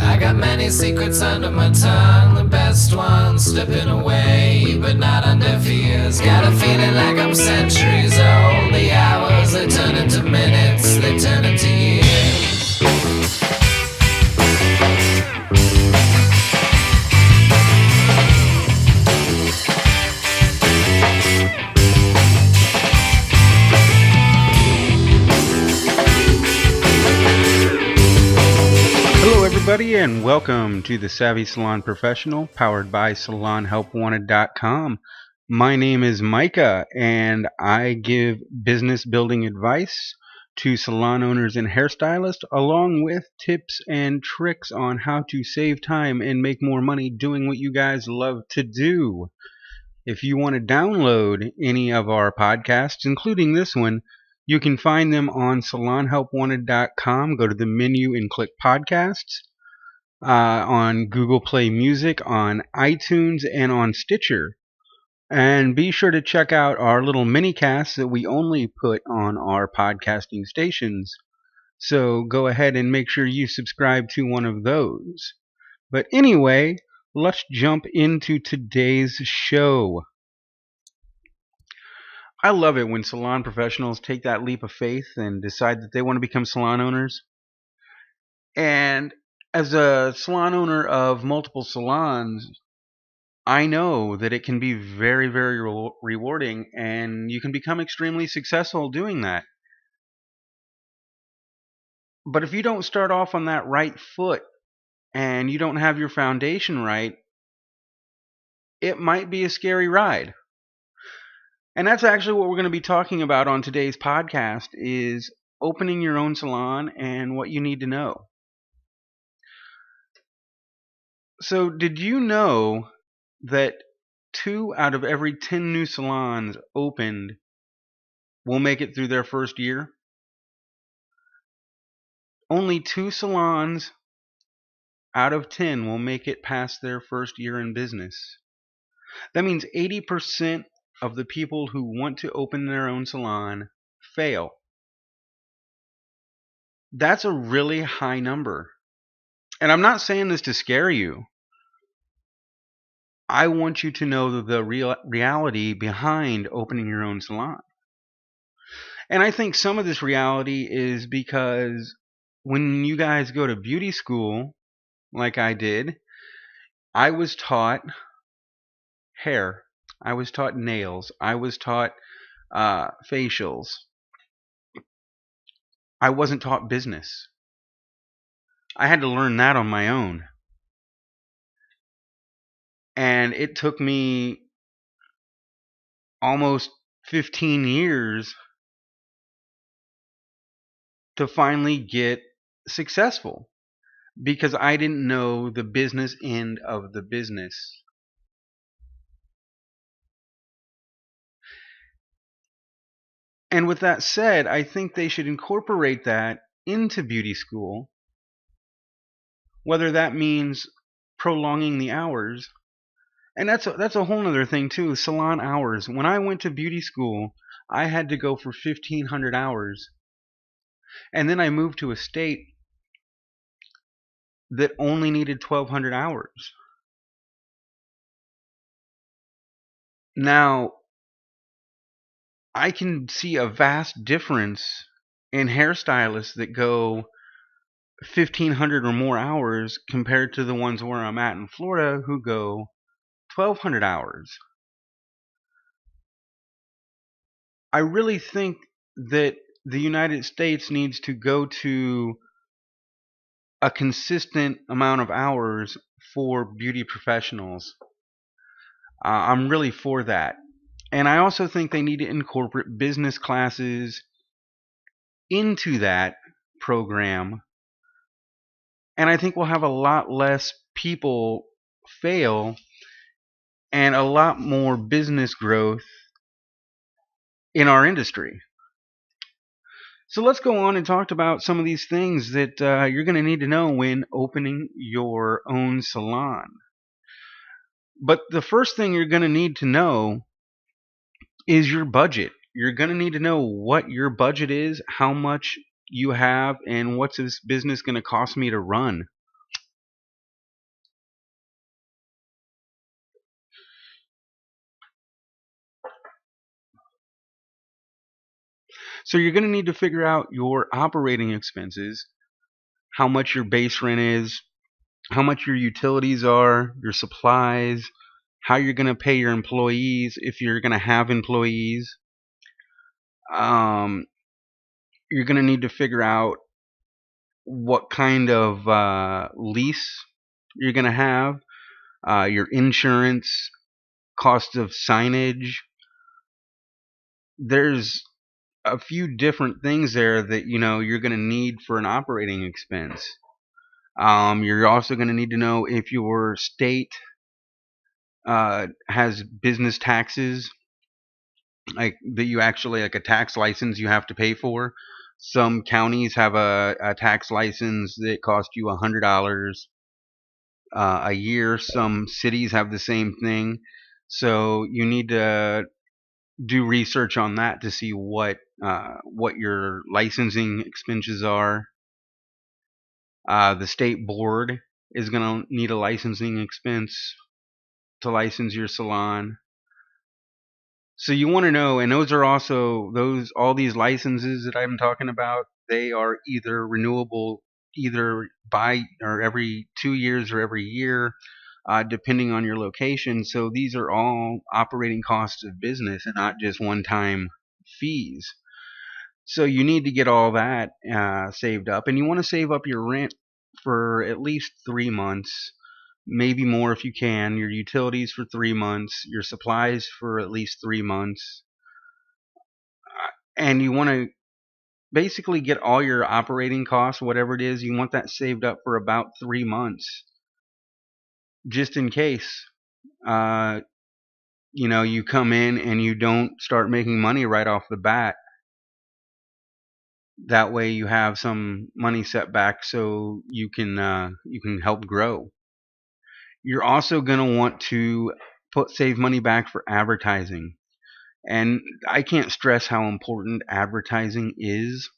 I got many secrets under my tongue, the best ones slipping away, but not on deaf ears. Got a feeling like I'm centuries old. The hours, they turn into minutes, they turn into years. Hello everybody and welcome to the Savvy Salon Professional, powered by SalonHelpWanted.com. My name is Micah and I give business building advice to salon owners and hairstylists, along with tips and tricks on how to save time and make more money doing what you guys love to do. If you want to download any of our podcasts, including this one, you can find them on SalonHelpWanted.com. Go to the menu and click podcasts. On Google Play Music, on iTunes, and on Stitcher. And be sure to check out our little mini casts that we only put on our podcasting stations. So go ahead and make sure you subscribe to one of those. But anyway, let's jump into today's show. I love it when salon professionals take that leap of faith and decide that they want to become salon owners. And as a salon owner of multiple salons, I know that it can be very, very rewarding, and you can become extremely successful doing that. But if you don't start off on that right foot and you don't have your foundation right, it might be a scary ride. And that's actually what we're going to be talking about on today's podcast, is opening your own salon and what you need to know. So did you know that 2 out of every 10 new salons opened will make it through their first year? Only 2 salons out of 10 will make it past their first year in business. That means 80% of the people who want to open their own salon fail. That's a really high number. And I'm not saying this to scare you. I want you to know the reality behind opening your own salon. And I think some of this reality is because when you guys go to beauty school, like I did, I was taught hair, I was taught nails, I was taught facials. I wasn't taught business. I had to learn that on my own. And it took me almost 15 years to finally get successful, because I didn't know the business end of the business. And with that said, I think they should incorporate that into beauty school, whether that means prolonging the hours. And that's a whole other thing too, salon hours. When I went to beauty school, I had to go for 1,500 hours. And then I moved to a state that only needed 1,200 hours. Now, I can see a vast difference in hairstylists that go 1,500 or more hours compared to the ones where I'm at in Florida who go 1,200 hours. I really think that the United States needs to go to a consistent amount of hours for beauty professionals. I'm really for that. And I also think they need to incorporate business classes into that program. And I think we'll have a lot less people fail and a lot more business growth in our industry. So let's go on and talk about some of these things that you're going to need to know when opening your own salon. But the first thing you're going to need to know is your budget. You're going to need to know what your budget is, how much you have, and what's this business going to cost me to run. So you're going to need to figure out your operating expenses, how much your base rent is, how much your utilities are, your supplies, how you're going to pay your employees if you're going to have employees. Um, you're going to need to figure out what kind of lease you're going to have, your insurance, cost of signage. There's a few different things there that you're going to need for an operating expense. You're also going to need to know if your state has business taxes, like that you actually like a tax license you have to pay for. Some counties have a tax license that costs you $100 a year. Some cities have the same thing. So you need to do research on that to see what your licensing expenses are. The state board is going to need a licensing expense to license your salon. So you want to know, and those are also those all these licenses that I'm talking about. They are either renewable, either by or every 2 years or every year, depending on your location. So these are all operating costs of business and not just one-time fees. So you need to get all that saved up, and you want to save up your rent for at least 3 months, maybe more if you can, your utilities for 3 months, your supplies for at least 3 months, and you want to basically get all your operating costs, whatever it is, you want that saved up for about 3 months, just in case. Uh, you come in and you don't start making money right off the bat. That way you have some money set back so you can help grow. You're also going to want to save money back for advertising. And I can't stress how important advertising is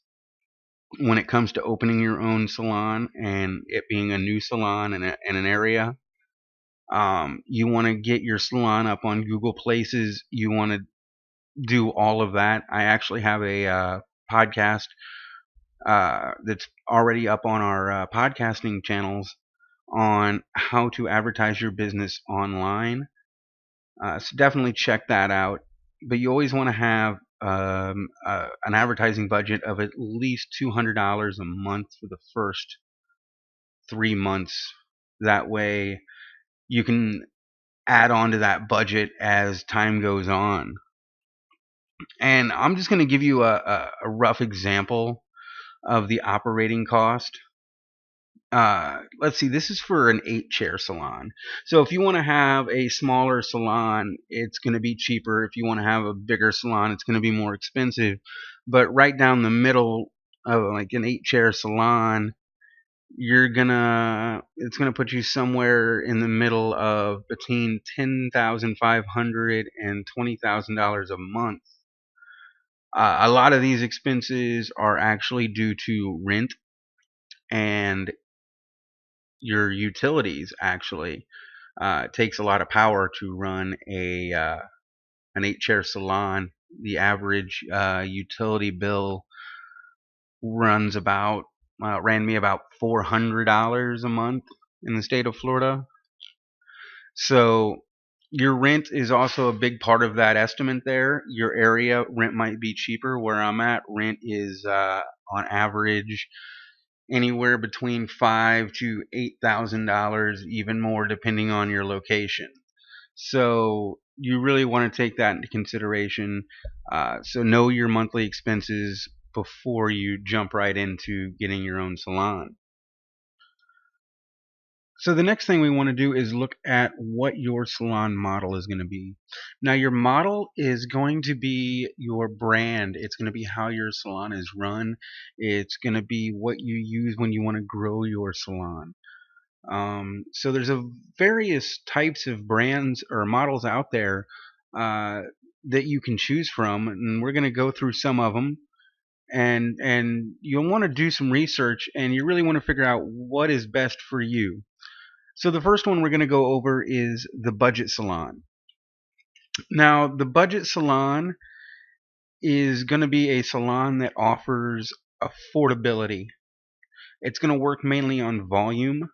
when it comes to opening your own salon and it being a new salon in an area. You want to get your salon up on Google Places. You want to do all of that. I actually have a podcast that's already up on our podcasting channels on how to advertise your business online. So definitely check that out. But you always want to have an advertising budget of at least $200 a month for the first 3 months. That way you can add on to that budget as time goes on. And I'm just going to give you a rough example of the operating cost. Let's see, this is for an 8-chair salon. So if you want to have a smaller salon, it's going to be cheaper. If you want to have a bigger salon, it's going to be more expensive. But right down the middle of like an 8-chair salon, it's gonna put you somewhere in the middle of between $10,500 and $20,000 a month. A lot of these expenses are actually due to rent and your utilities. Actually, it takes a lot of power to run an 8-chair salon. The average utility bill ran me about $400 a month in the state of Florida. So your rent is also a big part of that estimate there. Your area rent might be cheaper. Where I'm at, rent is on average anywhere between $5,000 to $8,000, even more depending on your location. So you really want to take that into consideration. So know your monthly expenses before you jump right into getting your own salon. So the next thing we want to do is look at what your salon model is going to be. Now your model is going to be your brand. It's going to be how your salon is run. It's going to be what you use when you want to grow your salon. So there's various types of brands or models out there that you can choose from, and we're going to go through some of them. And you'll want to do some research, and you really want to figure out what is best for you. So the first one we're going to go over is the budget salon. Now, the budget salon is going to be a salon that offers affordability. It's going to work mainly on volume,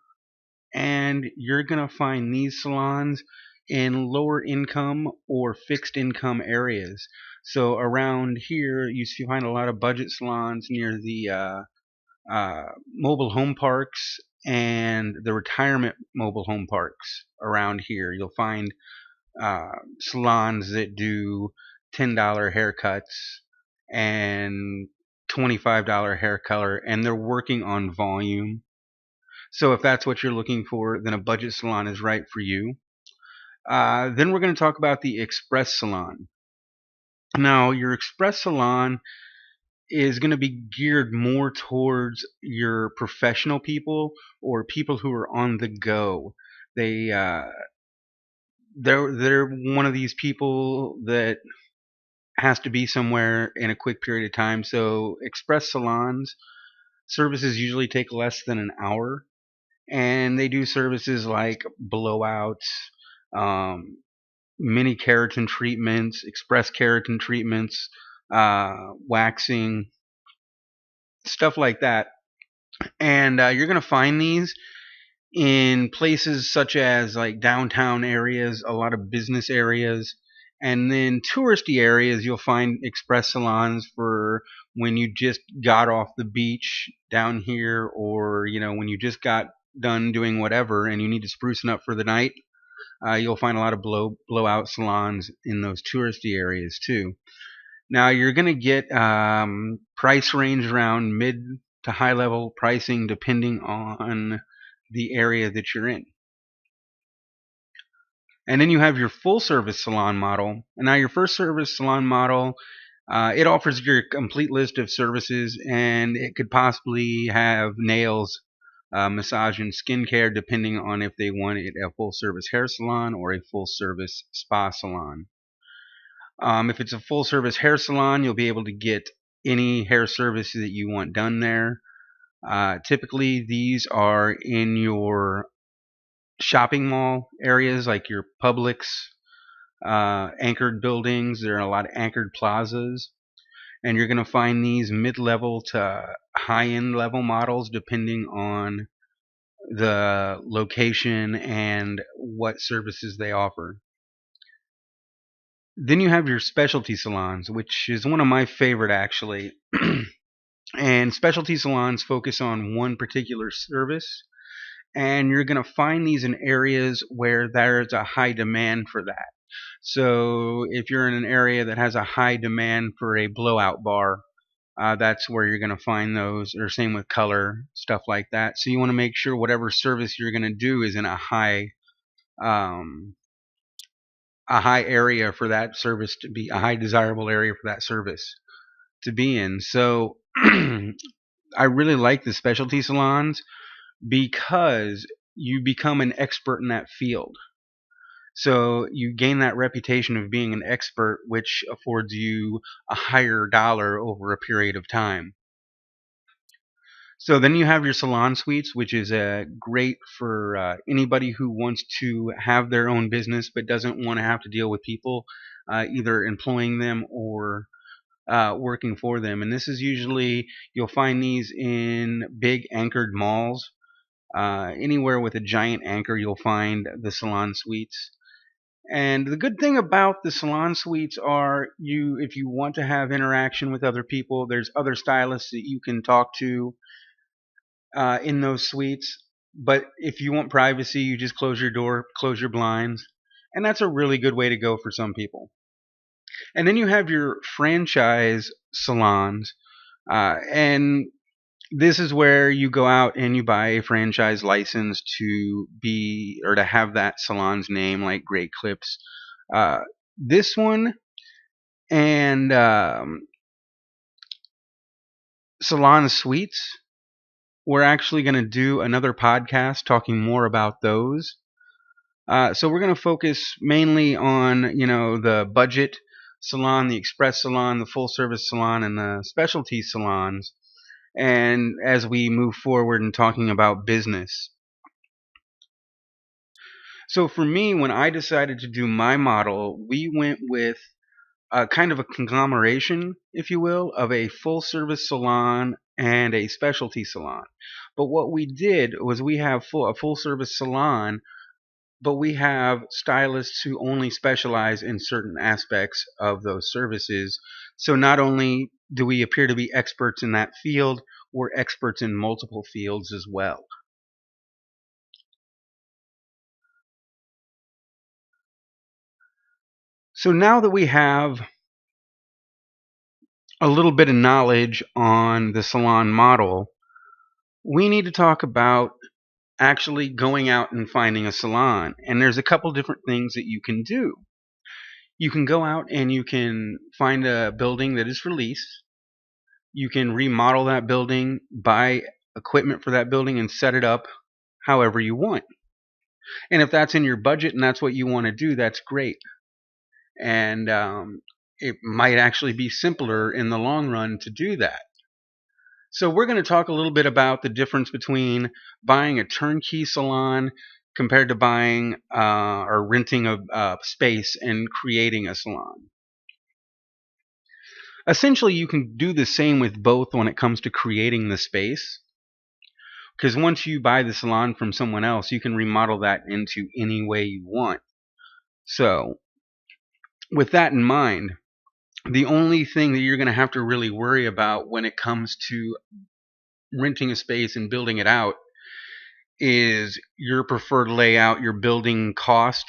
and you're going to find these salons in lower income or fixed income areas. So around here, you find a lot of budget salons near the mobile home parks and the retirement mobile home parks around here. You'll find uh, salons that do $10 haircuts and $25 hair color, and they're working on volume. So if that's what you're looking for, then a budget salon is right for you. Then we're going to talk about the express salon. Now, your express salon is going to be geared more towards your professional people or people who are on the go. They they're one of these people that has to be somewhere in a quick period of time. So express salons services usually take less than an hour, and they do services like blowouts, um, mini keratin treatments, express keratin treatments, waxing, stuff like that. And you're going to find these in places such as like downtown areas, a lot of business areas, and then touristy areas. You'll find express salons for when you just got off the beach down here, or when you just got done doing whatever and you need to sprucing up for the night. You'll find a lot of blowout salons in those touristy areas too. Now you're going to get price range around mid to high level pricing depending on the area that you're in. And then you have your full service salon model. And now your first service salon model, it offers your complete list of services, and it could possibly have nails, massage, and skincare depending on if they want it a full service hair salon or a full service spa salon. If it's a full service hair salon, you'll be able to get any hair service that you want done there. Typically, these are in your shopping mall areas like your Publix, anchored buildings. There are a lot of anchored plazas, and you're going to find these mid-level to high-end level models depending on the location and what services they offer. Then you have your specialty salons, which is one of my favorite actually. And specialty salons focus on one particular service, and you're going to find these in areas where there's a high demand for that. So if you're in an area that has a high demand for a blowout bar, that's where you're going to find those, or same with color, stuff like that. So you want to make sure whatever service you're going to do is in um, a high area for that service to be a high desirable area for that service to be in. So I really like the specialty salons because you become an expert in that field. So you gain that reputation of being an expert, which affords you a higher dollar over a period of time. So then you have your salon suites, which is great for anybody who wants to have their own business but doesn't want to have to deal with people either employing them or working for them. And this is usually, you'll find these in big anchored malls. Anywhere with a giant anchor, you'll find the salon suites. And the good thing about the salon suites are if you want to have interaction with other people, there's other stylists that you can talk to in those suites. But if you want privacy, you just close your door, close your blinds, and that's a really good way to go for some people. And then you have your franchise salons, and this is where you go out and you buy a franchise license to be or to have that salon's name, like Great Clips. This one and Salon Suites, we're actually going to do another podcast talking more about those. So we're going to focus mainly on the budget salon, the express salon, the full service salon, and the specialty salons. And as we move forward in talking about business. So for me, when I decided to do my model, we went with kind of a conglomeration, if you will, of a full service salon and a specialty salon. But what we did was we have a full service salon, but we have stylists who only specialize in certain aspects of those services. So not only do we appear to be experts in that field, we're experts in multiple fields as well. So now that we have a little bit of knowledge on the salon model, we need to talk about actually going out and finding a salon. And there's a couple different things that you can do. You can go out and you can find a building that is for lease. You can remodel that building, buy equipment for that building, and set it up however you want. And if that's in your budget and that's what you want to do, that's great. And it might actually be simpler in the long run to do that. So we're going to talk a little bit about the difference between buying a turnkey salon compared to buying or renting a space and creating a salon. Essentially, you can do the same with both when it comes to creating the space, because once you buy the salon from someone else, you can remodel that into any way you want. So with that in mind, the only thing that you're going to have to really worry about when it comes to renting a space and building it out is your preferred layout, your building cost,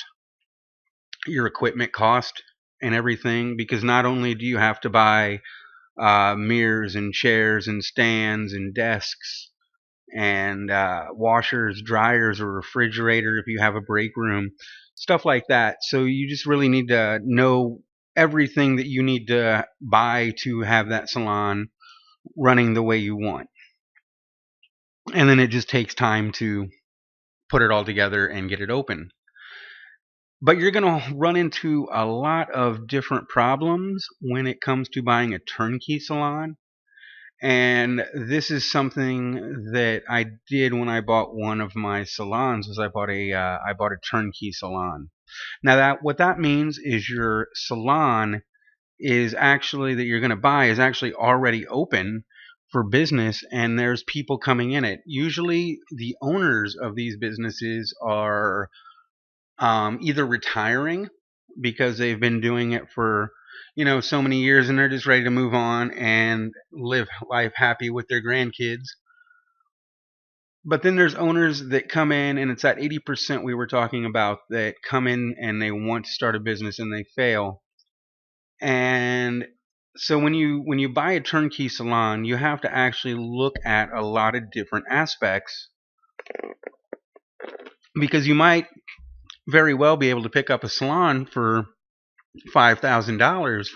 your equipment cost, and everything. Because not only do you have to buy mirrors and chairs and stands and desks and washers, dryers, or refrigerator if you have a break room, stuff like that. So you just really need to know everything that you need to buy to have that salon running the way you want. And then it just takes time to put it all together and get it open. But you're going to run into a lot of different problems when it comes to buying a turnkey salon. And this is something that I did when I bought one of my salons. Was I bought a turnkey salon. Now that what that means is your salon is actually that you're going to buy is actually already open for business, and there's people coming in it. Usually, the owners of these businesses are either retiring because they've been doing it for so many years and they're just ready to move on and live life happy with their grandkids. But then there's owners that come in, and it's that 80% we were talking about that come in and they want to start a business and they fail. And so when you buy a turnkey salon, you have to actually look at a lot of different aspects, because you might very well be able to pick up a salon for $5,000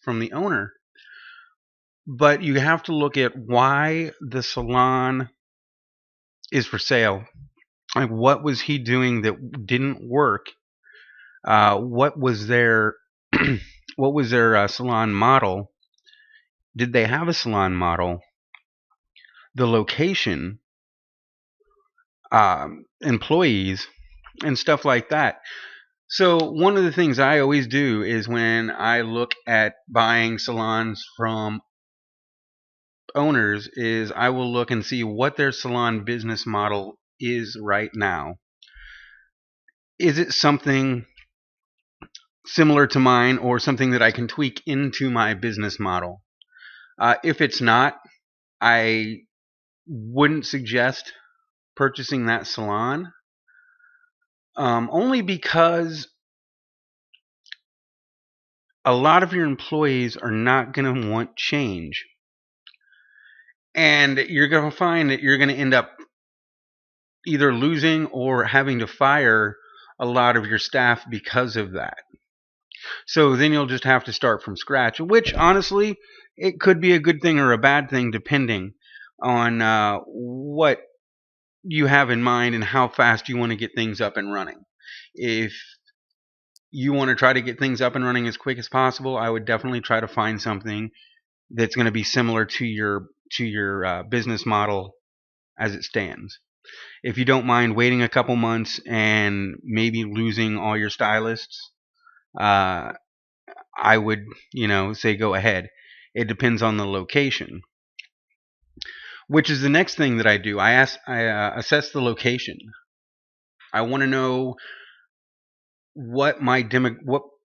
from the owner. But you have to look at why the salon is for sale. Like, what was he doing that didn't work? What was their what was their salon model? Did they have a salon model? The location, employees, and stuff like that. So one of the things I always do is when I look at buying salons from owners is I will look and see what their salon business model is right now. Is it something similar to mine or something that I can tweak into my business model? If it's not, I wouldn't suggest purchasing that salon, only because a lot of your employees are not going to want change. And you're going to find that you're going to end up either losing or having to fire a lot of your staff because of that. So then you'll just have to start from scratch, which honestly, it could be a good thing or a bad thing depending on what you have in mind and how fast you want to get things up and running. If you want to try to get things up and running as quick as possible, I would definitely try to find something that's going to be similar to your business model as it stands. If you don't mind waiting a couple months and maybe losing all your stylists, I would, say go ahead. It depends on the location, which is the next thing that I do. I assess the location. I want to know what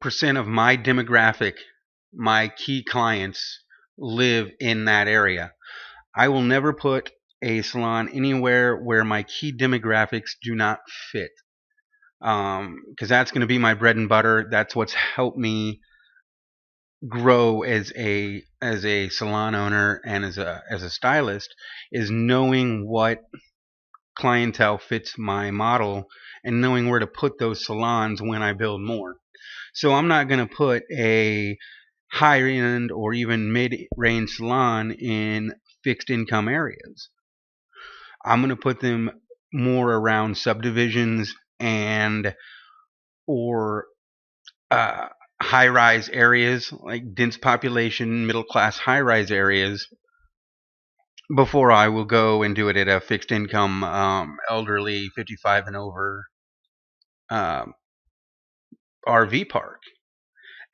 percent of my demographic, my key clients, live in that area. I will never put a salon anywhere where my key demographics do not fit, because that's going to be my bread and butter. That's what's helped me grow as a salon owner and as a stylist, is knowing what clientele fits my model and knowing where to put those salons when I build more. So I'm not going to put a high end or even mid range salon in fixed income areas. I'm going to put them more around subdivisions and or high rise areas, like dense population, middle class high rise areas, before I will go and do it at a fixed income, elderly 55 and over um, RV park.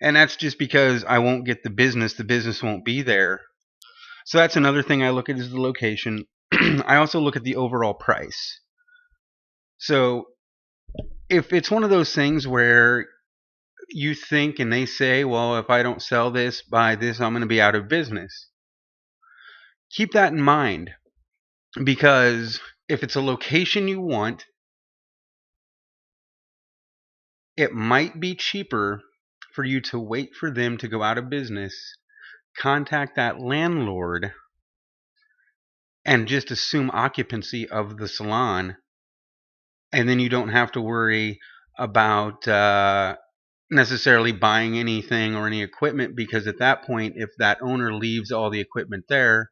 And that's just because I won't get the business. The business won't be there. So that's another thing I look at, is the location. I also look at the overall price. So if it's one of those things where you think and they say, well, if I don't sell this by this, I'm going to be out of business, keep that in mind, because if it's a location you want, it might be cheaper for you to wait for them to go out of business, contact that landlord, and just assume occupancy of the salon. And then you don't have to worry about necessarily buying anything or any equipment, because at that point, if that owner leaves all the equipment there,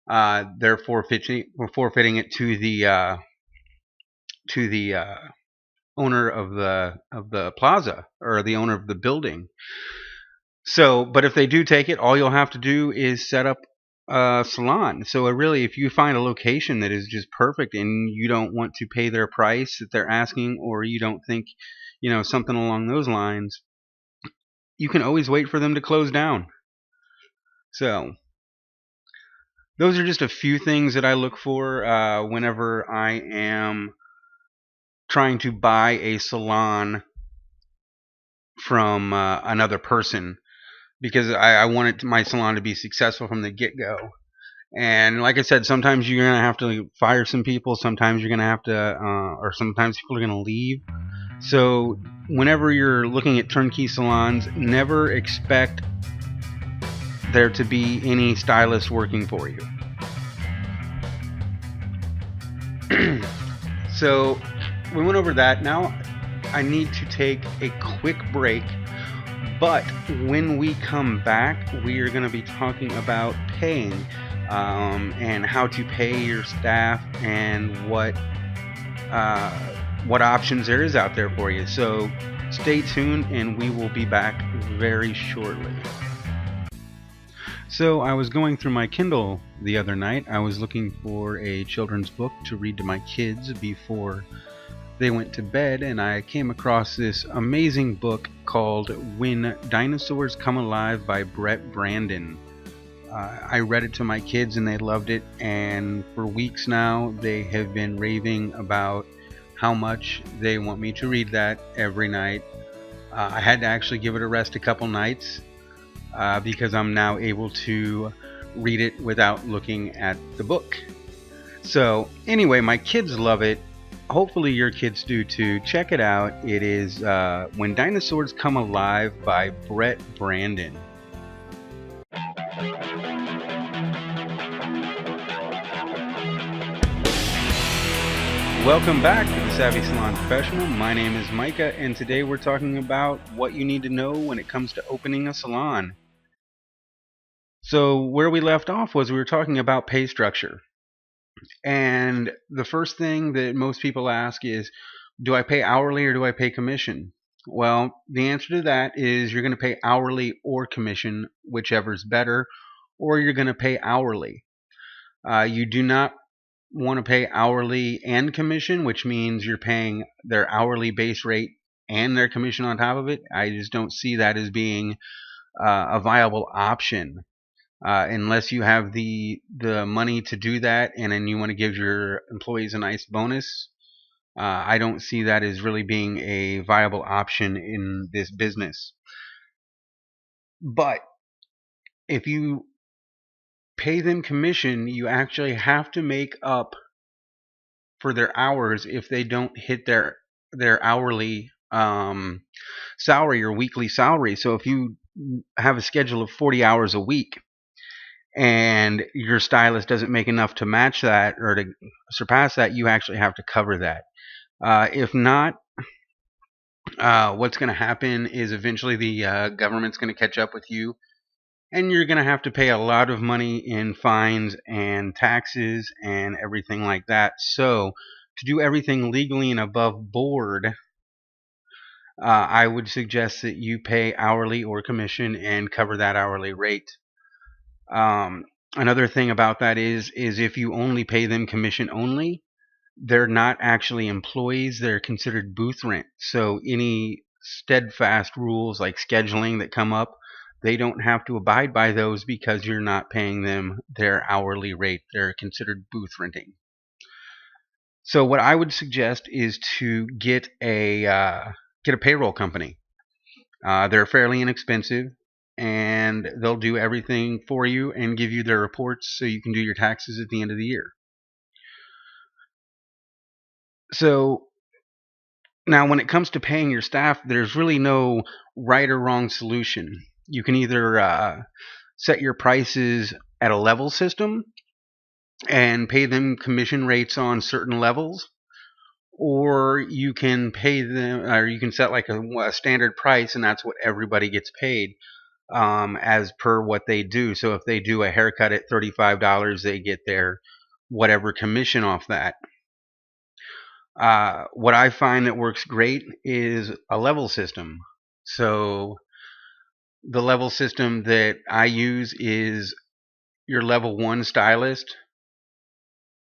they're forfeiting it to the owner of the plaza, or the owner of the building. So, but if they do take it, all you'll have to do is set up a salon. So really, if you find a location that is just perfect and you don't want to pay their price that they're asking, or you don't think, something along those lines, you can always wait for them to close down. So those are just a few things that I look for whenever I am trying to buy a salon from another person, because I want my salon to be successful from the get-go. And like I said, sometimes you're going to have to fire some people, sometimes you're going to have to, or sometimes people are going to leave. So whenever you're looking at turnkey salons, never expect there to be any stylist working for you. So we went over that. Now I need to take a quick break, but when we come back, we are going to be talking about paying, and how to pay your staff, and what options there is out there for you. So stay tuned, and we will be back very shortly. So I was going through my Kindle the other night. I was looking for a children's book to read to my kids before they went to bed, and I came across this amazing book called When Dinosaurs Come Alive by Brett Brandon. I read it to my kids and they loved it, and for weeks now they have been raving about how much they want me to read that every night. I had to actually give it a rest a couple nights, because I'm now able to read it without looking at the book. So anyway, my kids love it. Hopefully your kids do too. Check it out. It is When Dinosaurs Come Alive by Brett Brandon. Welcome back to the Savvy Salon Professional. My name is Micah, and today we're talking about what you need to know when it comes to opening a salon. So where we left off was we were talking about pay structure. And the first thing that most people ask is, do I pay hourly or do I pay commission? Well, the answer to that is you're going to pay hourly or commission, whichever's better, or you're going to pay hourly. You do not want to pay hourly and commission, which means you're paying their hourly base rate and their commission on top of it. I just don't see that as being a viable option. Unless you have the money to do that, and then you want to give your employees a nice bonus, I don't see that as really being a viable option in this business. But if you pay them commission, you actually have to make up for their hours if they don't hit their hourly salary or weekly salary. So if you have a schedule of 40 hours a week and your stylist doesn't make enough to match that or to surpass that, you actually have to cover that. If not, what's going to happen is eventually the government's going to catch up with you, and you're going to have to pay a lot of money in fines and taxes and everything like that. So, to do everything legally and above board, I would suggest that you pay hourly or commission and cover that hourly rate. Another thing about that is if you only pay them commission only, they're not actually employees, they're considered booth rent. So any steadfast rules like scheduling that come up, they don't have to abide by those because you're not paying them their hourly rate. They're considered booth renting. So what I would suggest is to get a payroll company. They're fairly inexpensive, and they'll do everything for you and give you their reports so you can do your taxes at the end of the year. So now, when it comes to paying your staff, there's really no right or wrong solution. You can either set your prices at a level system and pay them commission rates on certain levels, or you can pay them, or you can set like a standard price, and that's what everybody gets paid as per what they do. So if they do a haircut at $35, they get their whatever commission off that. What I find that works great is a level system. So the level system that I use is your level 1 stylist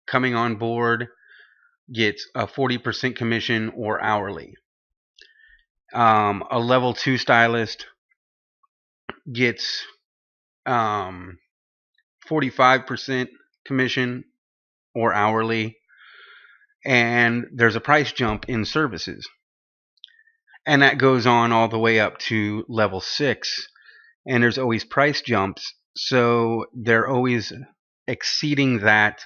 coming on board gets a 40% commission or hourly. A level 2 stylist gets 45% commission or hourly, and there's a price jump in services. And that goes on all the way up to level 6, and there's always price jumps, so they're always exceeding that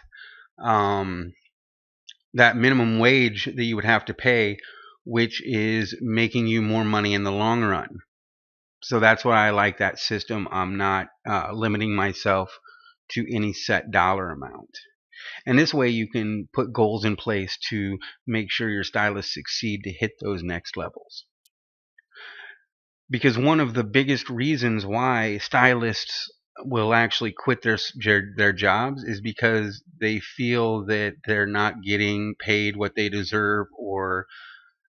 that minimum wage that you would have to pay, which is making you more money in the long run. So that's why I like that system. I'm not limiting myself to any set dollar amount. And this way you can put goals in place to make sure your stylists succeed to hit those next levels. Because one of the biggest reasons why stylists will actually quit their jobs is because they feel that they're not getting paid what they deserve, or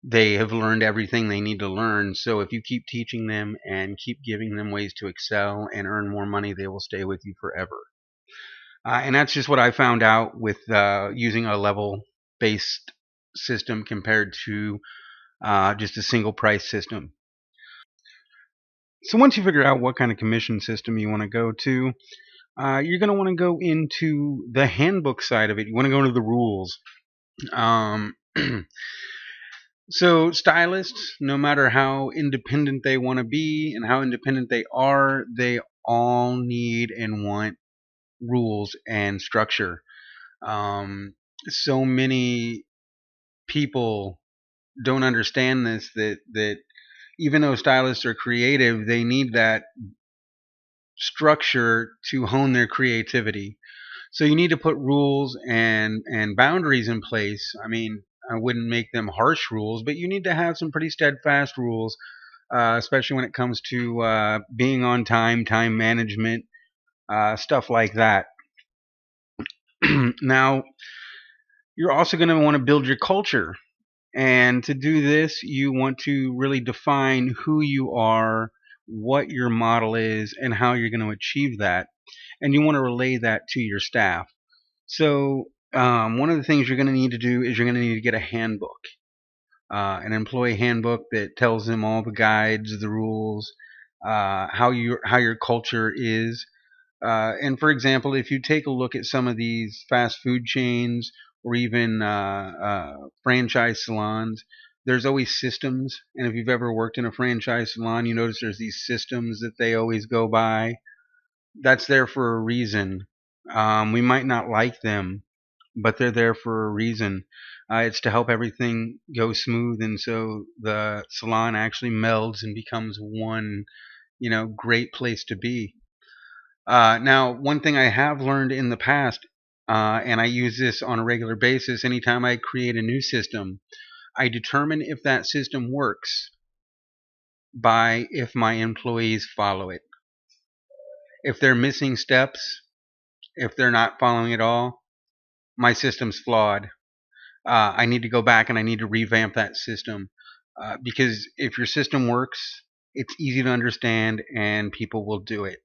they have learned everything they need to learn. So if you keep teaching them and keep giving them ways to excel and earn more money, they will stay with you forever. And that's just what I found out with using a level-based system compared to just a single price system. So once you figure out what kind of commission system you want to go to, you're going to want to go into the handbook side of it. You want to go into the rules. So stylists, no matter how independent they want to be and how independent they are, they all need and want rules and structure. So many people don't understand this, that even though stylists are creative, they need that structure to hone their creativity. So you need to put rules and boundaries in place. I mean, I wouldn't make them harsh rules, but you need to have some pretty steadfast rules, especially when it comes to being on time, time management, stuff like that. Now, you're also going to want to build your culture. And to do this, you want to really define who you are, what your model is, and how you're going to achieve that. And you want to relay that to your staff. So one of the things you're going to need to do is you're going to need to get a handbook, an employee handbook that tells them all the guides, the rules, how your culture is. And for example, if you take a look at some of these fast food chains or even franchise salons, there's always systems. And if you've ever worked in a franchise salon, you notice there's these systems that they always go by. That's there for a reason. We might not like them, but they're there for a reason. It's to help everything go smooth, and so the salon actually melds and becomes one, great place to be. Now, one thing I have learned in the past, and I use this on a regular basis, anytime I create a new system, I determine if that system works by if my employees follow it. If they're missing steps, if they're not following it all, my system's flawed. I need to go back and I need to revamp that system. Because if your system works, it's easy to understand and people will do it.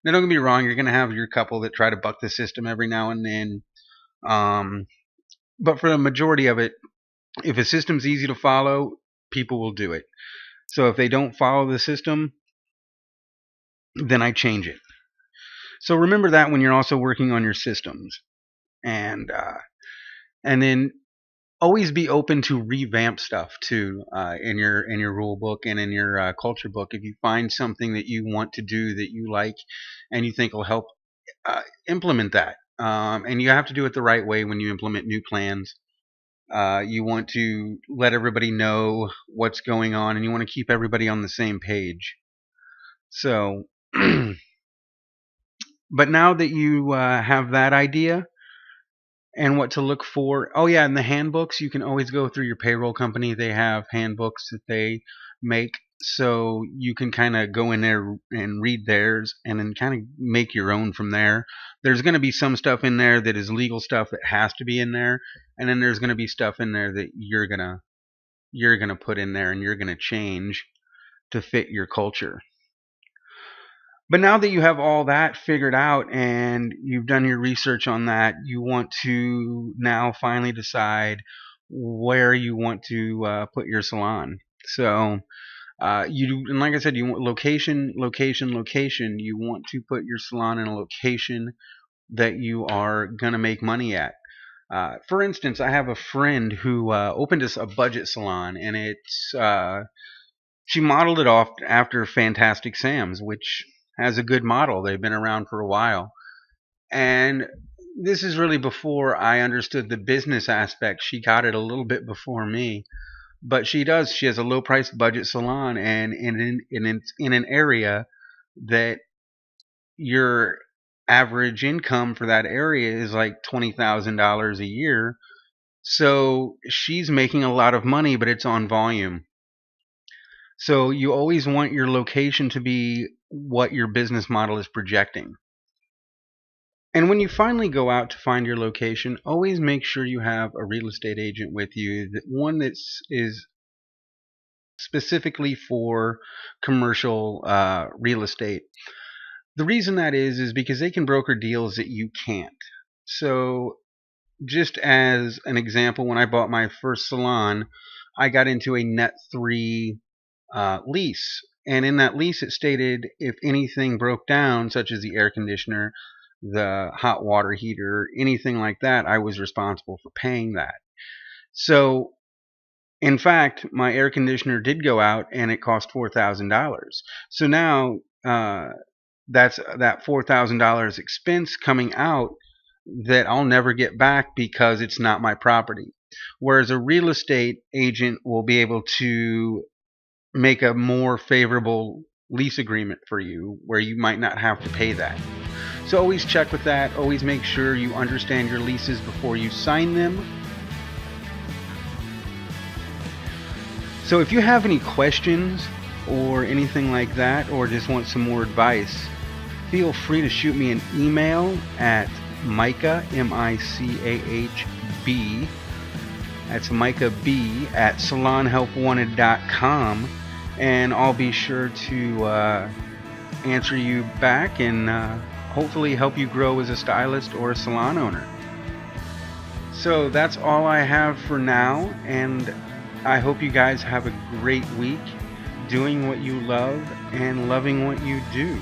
Now, don't get me wrong, you're going to have your couple that try to buck the system every now and then. But for the majority of it, if a system's easy to follow, people will do it. So if they don't follow the system, then I change it. So remember that when you're also working on your systems. And then always be open to revamp stuff too, in your rule book and in your culture book. If you find something that you want to do that you like and you think will help, implement that. And you have to do it the right way when you implement new plans. You want to let everybody know what's going on, and you want to keep everybody on the same page. So, but now that you have that idea and what to look for, oh yeah, in the handbooks, you can always go through your payroll company. They have handbooks that they make, so you can kind of go in there and read theirs and then kind of make your own from there. There's going to be some stuff in there that is legal stuff that has to be in there, and then there's going to be stuff in there that you're going to put in there and you're going to change to fit your culture. But now that you have all that figured out and you've done your research on that, you want to now finally decide where you want to put your salon. So and like I said, you want location, location, location. You want to put your salon in a location that you are going to make money at. For instance, I have a friend who opened us a budget salon, and she modeled it off after Fantastic Sam's, which has a good model. They've been around for a while. And this is really before I understood the business aspect. She got it a little bit before me. But she does. She has a low priced budget salon, and in an area that your average income for that area is like $20,000 a year. So she's making a lot of money, but it's on volume. So you always want your location to be what your business model is projecting. And when you finally go out to find your location, always make sure you have a real estate agent with you, one that is specifically for commercial real estate. The reason that is because they can broker deals that you can't. So just as an example, when I bought my first salon, I got into a net 3 lease. And in that lease, it stated if anything broke down, such as the air conditioner, the hot water heater, anything like that, I was responsible for paying that. So, in fact, my air conditioner did go out and it cost $4,000. So now that's that $4,000 expense coming out that I'll never get back because it's not my property. Whereas a real estate agent will be able to make a more favorable lease agreement for you where you might not have to pay that. So always check with that. Always make sure you understand your leases before you sign them. So if you have any questions or anything like that, or just want some more advice, feel free to shoot me an email at Micah, M-I-C-A-H-B. That's Micah B at salonhelpwanted.com, and I'll be sure to answer you back and hopefully help you grow as a stylist or a salon owner. So that's all I have for now, and I hope you guys have a great week. doing what you love and loving what you do.